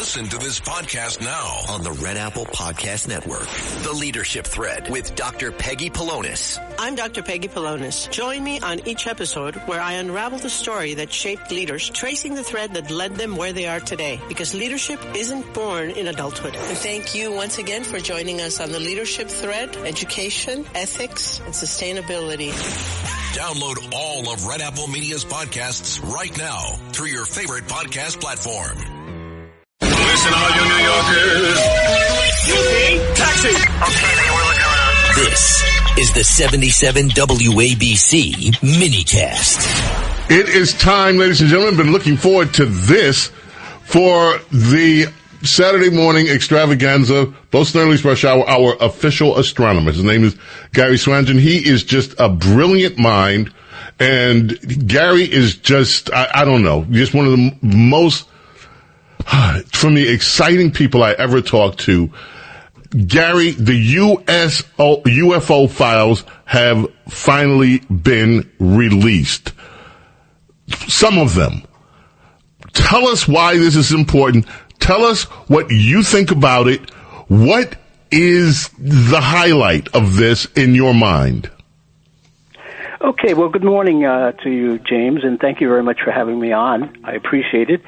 Listen to this podcast now on the Red Apple Podcast Network. The Leadership Thread with Dr. Peggy Polonis. I'm Dr. Peggy Polonis. Join me on each episode where I unravel the story that shaped leaders, tracing the thread that led them where they are today. Because leadership isn't born in adulthood. And thank you once again for joining us on the Leadership Thread, education, ethics, and sustainability. Download all of Red Apple Media's podcasts right now through your favorite podcast platform. Listen, all you New Yorkers. Taxi. Okay, man, we're looking around. This is the 77 WABC minicast. It is time, ladies and gentlemen. Been looking forward to this for the Saturday morning extravaganza, Boston Early's Rush Hour, our official astronomer. His name is Gary Swangin. He is just a brilliant mind, and Gary is just, I don't know, just one of the most, from the exciting people I ever talked to. Gary, the UFO files have finally been released. Some of them. Tell us why this is important. Tell us what you think about it. What is the highlight of this in your mind? Okay, well, good morning to you, James, and thank you very much for having me on. I appreciate it.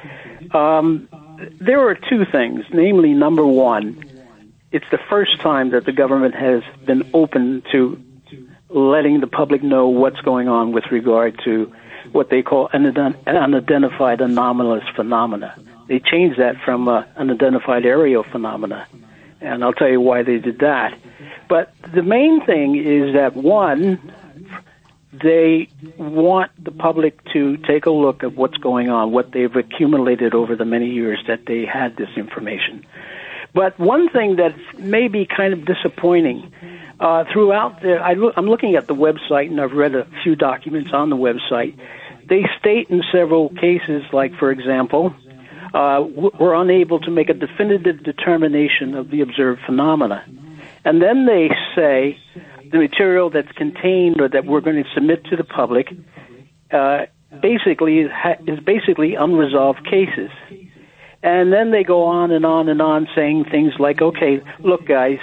There are two things, namely, number one, it's the first time that the government has been open to letting the public know what's going on with regard to what they call unidentified anomalous phenomena. They changed that from unidentified area phenomena, and I'll tell you why they did that. But the main thing is that, one, they want the public to take a look at what's going on, what they've accumulated over the many years that they had this information. But one thing that may be kind of disappointing, throughout I'm looking at the website, and I've read a few documents on the website. They state in several cases, like, for example, we're unable to make a definitive determination of the observed phenomena. And then they say the material that's contained or that we're going to submit to the public basically is unresolved cases. And then they go on and on and on saying things like, okay, look, guys,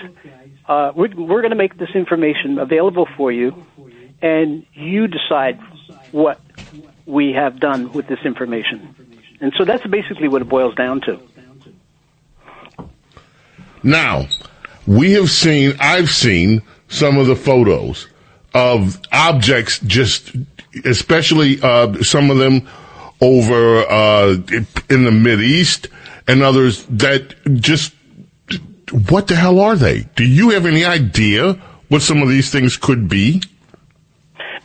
we're going to make this information available for you, and you decide what we have done with this information. And so that's basically what it boils down to. Now, I've seen some of the photos of objects, just especially some of them over in the Mideast and others that just, what the hell are they? Do you have any idea what some of these things could be?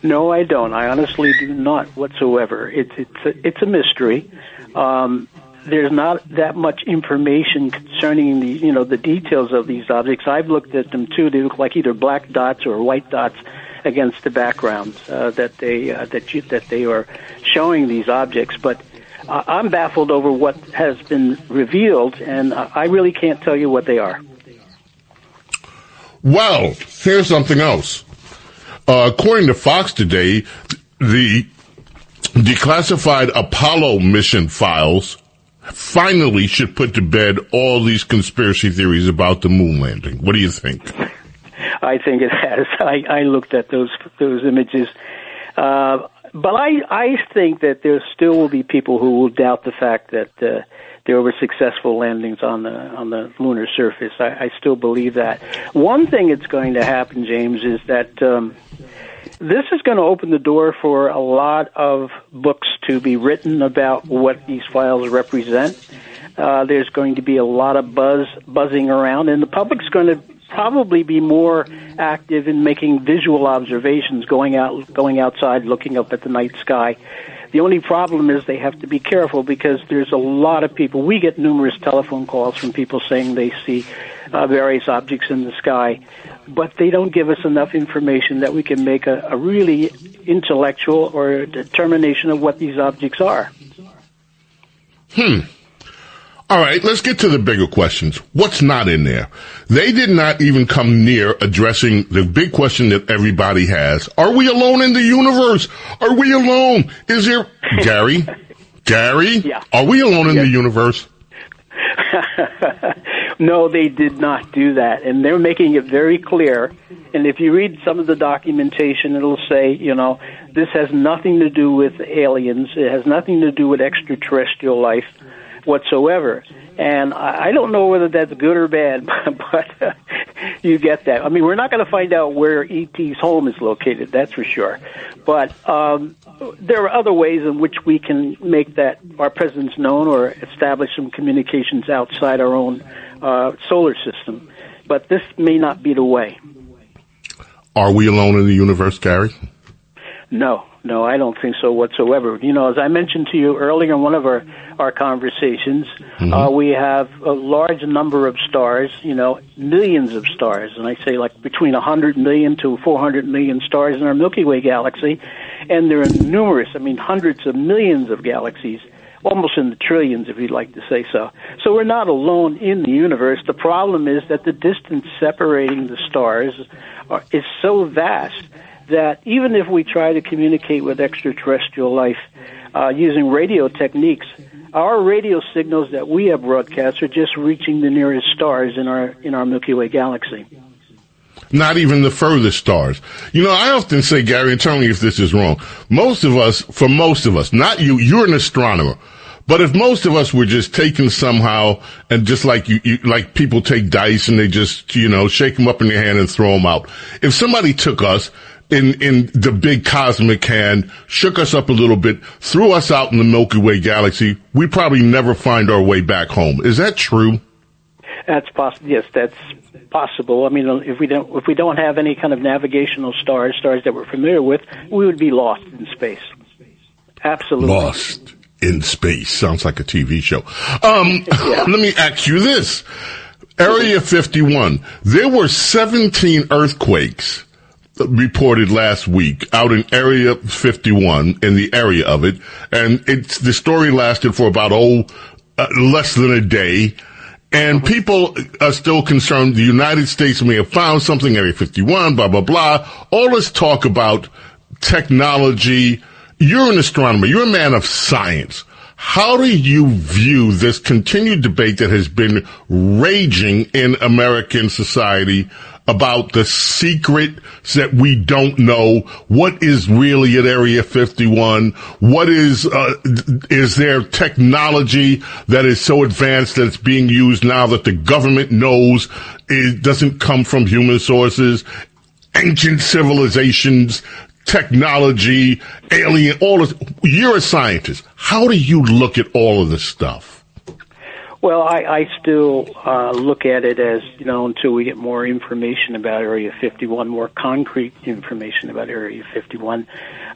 No, I don't. I honestly do not whatsoever. It's a mystery. There's not that much information concerning the details of these objects. I've looked at them too. They look like either black dots or white dots against the backgrounds that they are showing these objects. But I'm baffled over what has been revealed, and I really can't tell you what they are. Well, here's something else. According to Fox today, the declassified Apollo mission files finally should put to bed all these conspiracy theories about the moon landing. What do you think? I think it has. I looked at those images. But I think that there still will be people who will doubt the fact that there were successful landings on the lunar surface. I still believe that. One thing that's going to happen, James, is that this is going to open the door for a lot of books to be written about what these files represent. There's going to be a lot of buzzing around, and the public's going to probably be more active in making visual observations, going outside, looking up at the night sky. The only problem is they have to be careful because there's a lot of people. We get numerous telephone calls from people saying they see various objects in the sky, but they don't give us enough information that we can make a really intellectual or a determination of what these objects are. All right, let's get to the bigger questions. What's not in there? They did not even come near addressing the big question that everybody has. Are we alone in the universe? Are we alone? Is there... Gary? Yeah. Are we alone in the universe? No, they did not do that, and they're making it very clear. And if you read some of the documentation, it'll say, this has nothing to do with aliens. It has nothing to do with extraterrestrial life whatsoever. And I don't know whether that's good or bad, but you get that. I mean, we're not going to find out where E.T.'s home is located, that's for sure. But there are other ways in which we can make that our presence known or establish some communications outside our own solar system. But this may not be the way. Are we alone in the universe, Gary? No, I don't think so whatsoever. As I mentioned to you earlier in one of our conversations, we have a large number of stars, millions of stars, and I say like between 100 million to 400 million stars in our Milky Way galaxy, and there are numerous, hundreds of millions of galaxies, almost in the trillions, if you'd like to say so. So we're not alone in the universe. The problem is that the distance separating the stars is so vast that even if we try to communicate with extraterrestrial life using radio techniques, our radio signals that we have broadcast are just reaching the nearest stars in our Milky Way galaxy. Not even the furthest stars. I often say, Gary, and tell me if this is wrong, for most of us, not you, you're an astronomer, but if most of us were just taken somehow and just like like people take dice and they just, shake them up in their hand and throw them out. If somebody took us in the big cosmic hand, shook us up a little bit, threw us out in the Milky Way galaxy, we probably never find our way back home. Is that true? That's possible. Yes, that's possible. If we don't have any kind of navigational stars that we're familiar with, we would be lost in space. Absolutely. Lost in space. Sounds like a TV show. Let me ask you this. Area 51. There were 17 earthquakes reported last week out in Area 51, in the area of it, and the story lasted for about less than a day, and people are still concerned the United States may have found something, Area 51, blah, blah, blah. All this talk about technology. You're an astronomer. You're a man of science. How do you view this continued debate that has been raging in American society about the secrets that we don't know? What is really at Area 51? What is there technology that is so advanced that it's being used now that the government knows it doesn't come from human sources? Ancient civilizations, technology, alien, all of this. You're a scientist. How do you look at all of this stuff? Well, I still look at it as, until we get more information about Area 51, more concrete information about Area 51,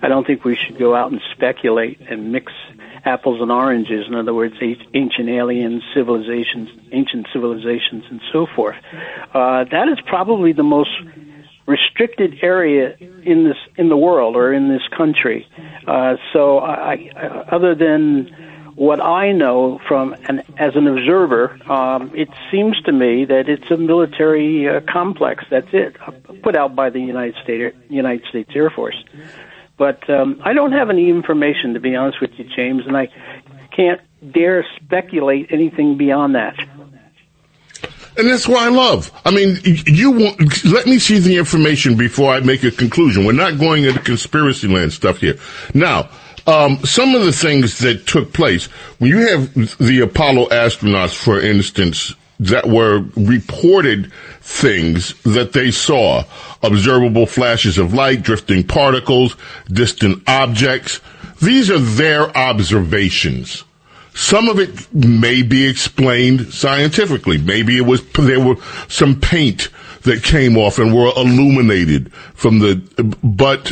I don't think we should go out and speculate and mix apples and oranges. In other words, ancient aliens, ancient civilizations, and so forth. That is probably the most restricted area in the world or in this country. So other than what I know as an observer, it seems to me that it's a military complex. That's it, put out by the United States Air Force. But I don't have any information, to be honest with you, James, and I can't dare speculate anything beyond that. And that's what I love. Let me see the information before I make a conclusion. We're not going into conspiracy land stuff here. Now, some of the things that took place, when you have the Apollo astronauts, for instance, that were reported things that they saw, observable flashes of light, drifting particles, distant objects. These are their observations. Some of it may be explained scientifically. Maybe there were some paint that came off and were illuminated from but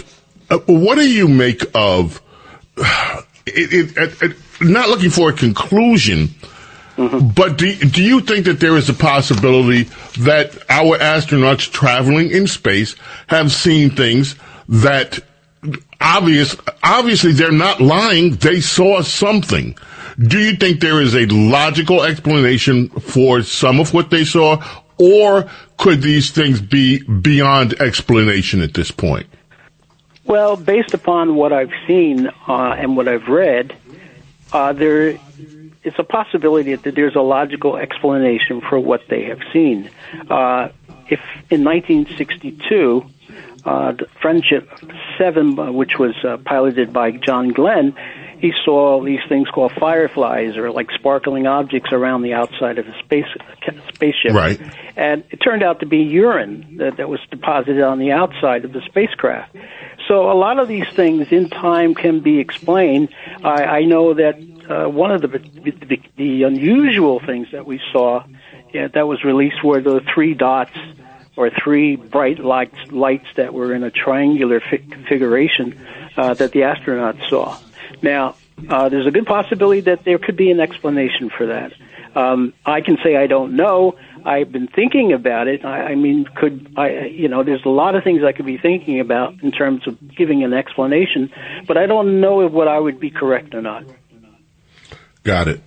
what do you make of it? Not looking for a conclusion, but do you think that there is a possibility that our astronauts traveling in space have seen things that obviously they're not lying, they saw something? Do you think there is a logical explanation for some of what they saw, or could these things be beyond explanation at this point? Well, based upon what I've seen and what I've read, there it's a possibility that there's a logical explanation for what they have seen. If in 1962, the Friendship 7, which was piloted by John Glenn, he saw these things called fireflies, or like sparkling objects around the outside of a spaceship. Right. And it turned out to be urine that was deposited on the outside of the spacecraft. So a lot of these things in time can be explained. I know that one of the unusual things that we saw that was released were the 3 dots, or 3 bright lights that were in a triangular configuration that the astronauts saw. Now, there's a good possibility that there could be an explanation for that. I can say I don't know. I've been thinking about it. There's a lot of things I could be thinking about in terms of giving an explanation, but I don't know if what I would be correct or not. Got it.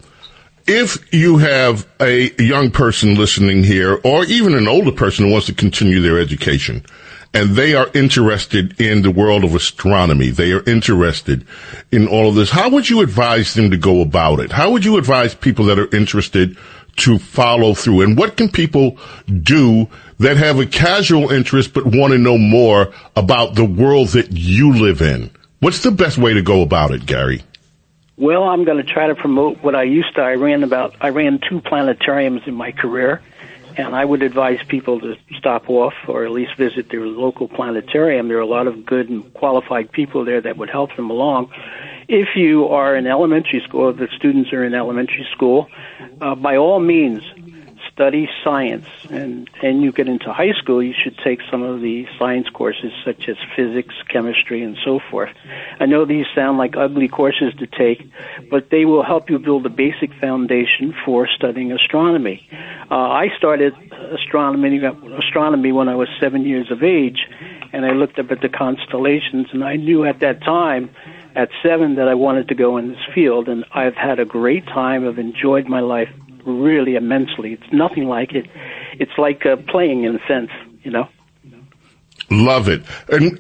If you have a young person listening here, or even an older person who wants to continue their education, and they are interested in the world of astronomy, they are interested in all of this, how would you advise them to go about it? How would you advise people that are interested to follow through? And what can people do that have a casual interest but want to know more about the world that you live in? What's the best way to go about it, Gary? Well, I'm going to try to promote what I used to. I ran 2 planetariums in my career, and I would advise people to stop off or at least visit their local planetarium. There are a lot of good and qualified people there that would help them along. If you are in elementary school, if the students are in elementary school, by all means, study science. And you get into high school, you should take some of the science courses such as physics, chemistry, and so forth. I know these sound like ugly courses to take, but they will help you build a basic foundation for studying astronomy. I started astronomy when I was 7 years of age, and I looked up at the constellations, and I knew at that time, at 7, that I wanted to go in this field, and I've had a great time. I've enjoyed my life really immensely. It's nothing like it. It's like playing in a sense, Love it. And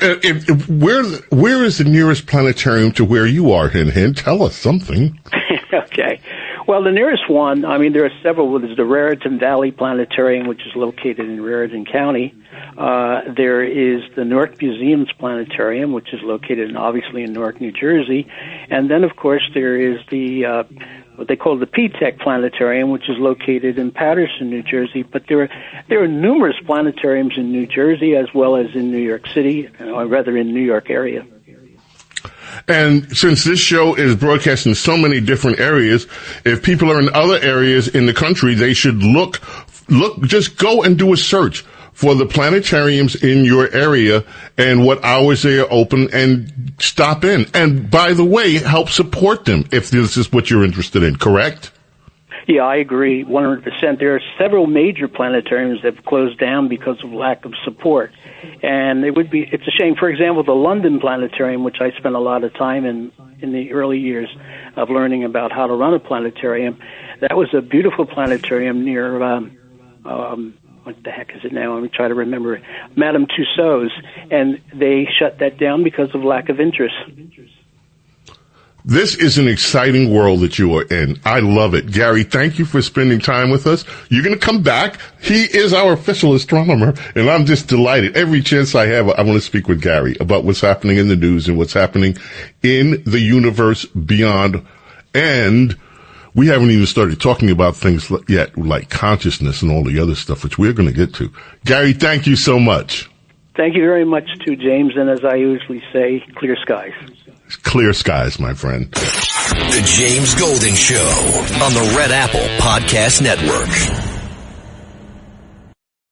where is the nearest planetarium to where you are, Hin? Tell us something. Okay. Well, the nearest one, there are several. There's the Raritan Valley Planetarium, which is located in Raritan County. There is the Newark Museum's Planetarium, which is located obviously in Newark, New Jersey. And then, of course, there is the what they call the P-Tech Planetarium, which is located in Paterson, New Jersey. But there are numerous planetariums in New Jersey as well as in New York City, or rather in New York area. And since this show is broadcast in so many different areas, if people are in other areas in the country, they should just go and do a search for the planetariums in your area and what hours they are open, and stop in. And by the way, help support them if this is what you're interested in, correct? Yeah, I agree 100%. There are several major planetariums that have closed down because of lack of support. And it's a shame. For example, the London Planetarium, which I spent a lot of time in the early years of learning about how to run a planetarium, that was a beautiful planetarium near, what the heck is it now? Let me try to remember it. Madame Tussauds. And they shut that down because of lack of interest. This is an exciting world that you are in. I love it. Gary, thank you for spending time with us. You're going to come back. He is our official astronomer, and I'm just delighted. Every chance I have, I want to speak with Gary about what's happening in the news and what's happening in the universe beyond. And we haven't even started talking about things yet, like consciousness and all the other stuff, which we're going to get to. Gary, thank you so much. Thank you very much, too, James. And as I usually say, clear skies. Clear skies, my friend. The James Golding Show on the Red Apple Podcast Network.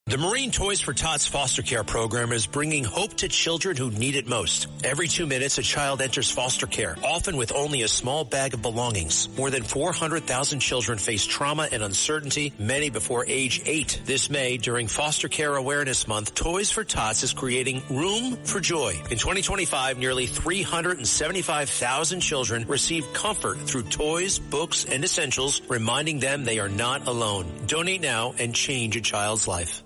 The Marine Toys for Tots foster care program is bringing hope to children who need it most. Every 2 minutes, a child enters foster care, often with only a small bag of belongings. More than 400,000 children face trauma and uncertainty, many before age 8. This May, during Foster Care Awareness Month, Toys for Tots is creating Room for Joy. In 2025, nearly 375,000 children received comfort through toys, books, and essentials, reminding them they are not alone. Donate now and change a child's life.